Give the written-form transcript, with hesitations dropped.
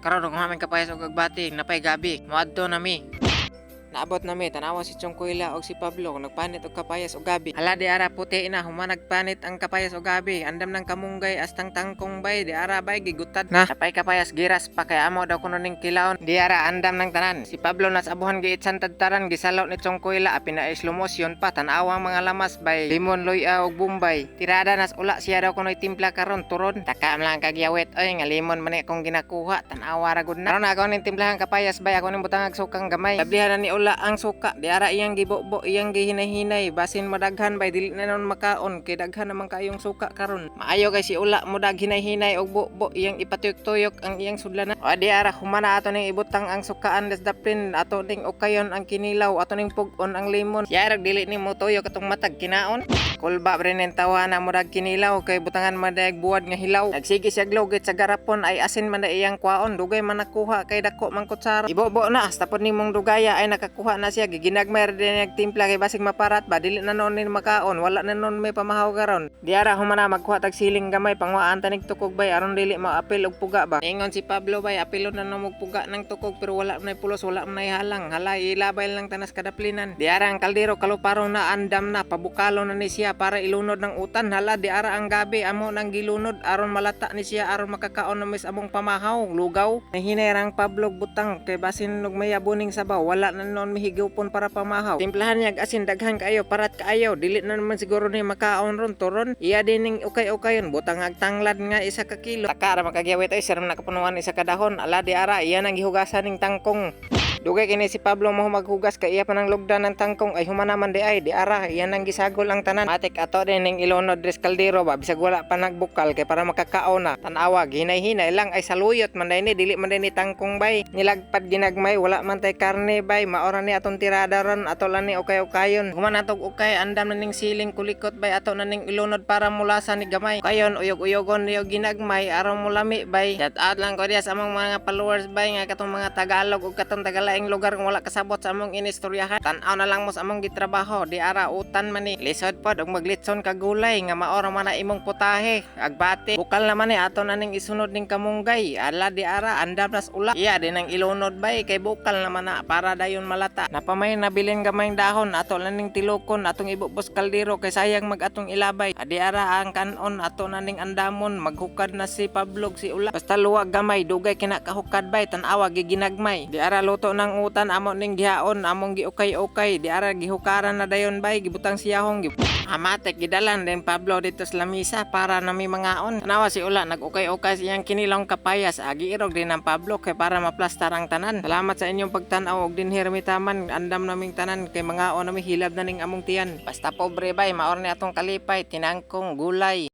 Karon kung hamin kapayas og agbati, napay gabi. Moadto nami. Naabot nami, tanawa si Chongkuila og si Pablo kung nagpanit og kapayas og gabi. Hala di ara puti na, human nagpanit ang kapayas og gabi. Andam ng kamunggay astang tangkong bay, di ara bay gigutad na. Napay kapayas giras pa kay amo daw kuno ning kilaon. Di ara andam ng tanan. Si Pablo nas abuhan giitsan tadtaran gisalaw ni Chongkuila apin na slow motion pa tanawang mga lamas bay. Limon loya og bumbay. Tirada nas ula siya daw kuno'y timpla karon turon. Taka lang kagyawet oy nga limon man akong ginakuha tanawa ra gud na. Karon ako ning timplahan kapayas bay ako ning butang sukang gamay. Lablihan ni ula ang suka di ara iyang gibobo iyang gihinay-hinay basin madaghan bay dili na nun makaon kay daghan naman kayong suka karon maayo kay si ula mudag hinay-hinay og bobo iyang ipatuyok-tuyok ang iyang sudlanan o di ara humana ato ning ibutang ang sukaan des dapin ato ning ukayon ang kinilaw ato ning pug-on ang limon yarag dili ni mo tuyok atong matag kinaon kulba bre nen tawa na mudag kinilaw kay butangan madag buwad nga hilaw nagsige siya glogit sa garapon ay asin man na iyang kwaon dugay man nakuha kay dako man kutsara ibobo na hasta pod nimong dugaya ay nakakuha na siya giginagmay din nagtimpla kay basig maparat ba dili na noon ni makaon wala na noon may pamahaw karon di ara humana magkuha tag siling gamay pangwaan tanig tukog bay aron dili maapil og puga ba ingon si Pablo bay apilo na no puga ng tukog pero wala na pulos wala na halang hala ilabay lang tanas kadaplinan di ara ang kaldero kaluparo na andam na pabukalo na ni siya para ilunod ng utan hala di ara ang gabi amo nang gilunod aron malata ni siya aron makakaon na mis among pamahaw lugaw nahinay Pablo butang kay basin og mayabuning sabaw wala na noon mihigupon para pamahaw timplahan niya asin daghan kaayo parat kaayo dili na naman siguro ni makaon ron turon iya din ning ukay-ukayon butang agtanglad nga isa ka kilo taka ra makagyawit ay siram nakapunuan isa ka dahon ala di ara iya nang gihugasan ning tangkong dugay kini si Pablo mo maghugas kay iya pa nang lugdan ng tangkong ay humanaman di ay di ara iya nang gisagol ang tanan matik ato din ning ilunod dres kaldero ba bisag wala pa nagbukal kay para makakaon na tanawa hinay-hinay lang ay saluyot man ni dili man ni tangkong bay nilagpad ginagmay wala man tay karne bay maora ni atong tirada ron ato lang ni ukay-ukayon human atog ukay andam na ning siling kulikot bay ato na ning ilunod para mulasan ni gamay kayon uyog-uyogon niyo ginagmay aron mulami bay shout out lang ko diya sa among mga followers bay nga katong mga Tagalog ug katong Tagalaing lugar kung wala kasabot sa among inistoryahan tan-aw na lang mo sa among gitrabaho di ara utan man ni lisod pod og maglitson ka gulay nga maora man na imong putahe agbati bukal naman ni ato na ning isunod ning kamunggay ala di ara andam nas ula iya din ang ilunod bay kay bukal naman na para dayon malata napamay nabilin gamayng dahon ato na ning tilokon atong ibubos kaldero kay sayang mag atong ilabay adi ara ang kanon ato na ning andamon maghukad na si Pablo si ula basta luwag gamay dugay kinakahukad bay tan-awa giginagmay di ara luto nang utan amo ning gihaon among giukay-ukay di ara gihukaran na dayon bay gibutang siyahong amatek gidalan din Pablo dito sa lamisa para nami mangaon tanawa si ula nag-ukay-ukay siyang kinilong kapayas agi irog din ang Pablo kay para maplastar ang tanan salamat sa inyong pagtan-aw og dinhi taman andam naming tanan kay mangaon nami hilab na ning among tiyan basta pobre bay maor ni atong kalipay tinangkong gulay